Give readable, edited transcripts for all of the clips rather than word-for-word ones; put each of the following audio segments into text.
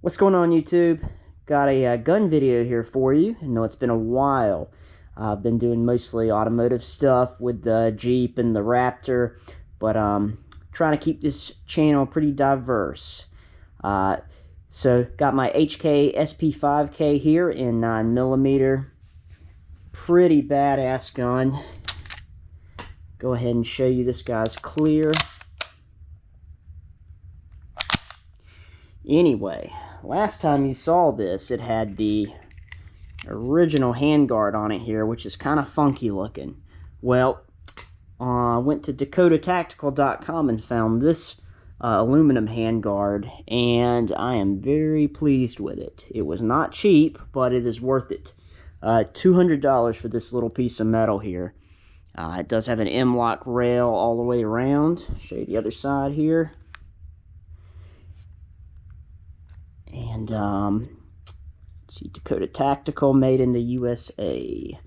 What's going on, YouTube? Got a gun video here for you. I know it's been a while. I've been doing mostly automotive stuff with the Jeep and the Raptor, but trying to keep this channel pretty diverse. So got my HK SP5K here in 9mm. Pretty badass gun. Go ahead and show you this guy's clear. Anyway, last time you saw this, it had the original handguard on it here, which is kind of funky looking. Well, I went to DakotaTactical.com and found this aluminum handguard, and I am very pleased with it. It was not cheap, but it is worth it. $200 for this little piece of metal here. It does have an M-lock rail all the way around. Show you the other side here. And, let's see, Dakota Tactical, made in the USA.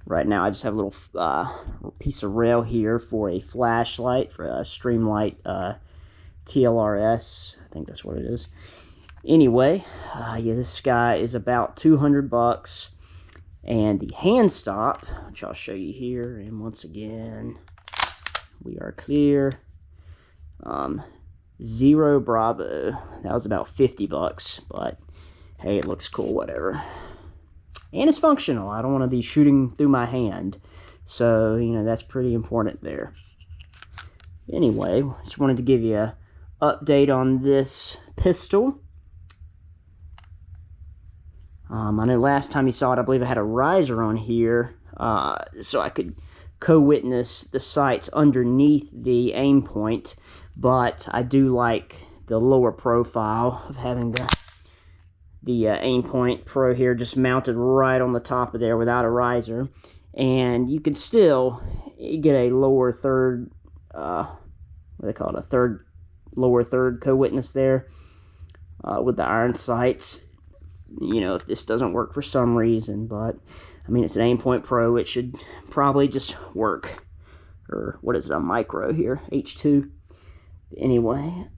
Right now, I just have a little piece of rail here for a flashlight, for a Streamlight TLRS. I think that's what it is. Anyway, yeah, this guy is about 200 bucks. And the hand stop, which I'll show you here, and once again, we are clear. Zero Bravo. That was about 50 bucks, but hey, it looks cool, whatever. And it's functional. I don't want to be shooting through my hand, so, you know, that's pretty important there. Anyway, just wanted to give you an update on this pistol. I know last time you saw it, I believe I had a riser on here, so I could co-witness the sights underneath the aim point, but I do like the lower profile of having the aim point pro here just mounted right on the top of there without a riser, and you can still get a lower third, what do they call it, lower third co-witness there with the iron sights. You know, if this doesn't work for some reason, but I mean, it's an aim point pro, it should probably just work. Or what is it, a micro here, H2. Anyway,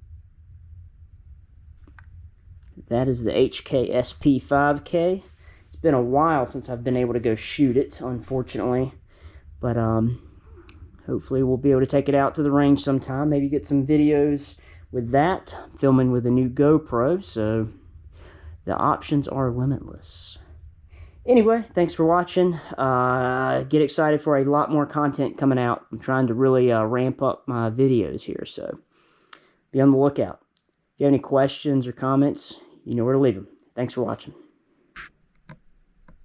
that is the HK SP5K. It's been a while since I've been able to go shoot it, unfortunately, but hopefully we'll be able to take it out to the range sometime, maybe get some videos with that. I'm filming with a new GoPro, so the options are limitless. Anyway, thanks for watching. Get excited for a lot more content coming out. I'm trying to really ramp up my videos here, so be on the lookout. If you have any questions or comments, you know where to leave them. Thanks for watching.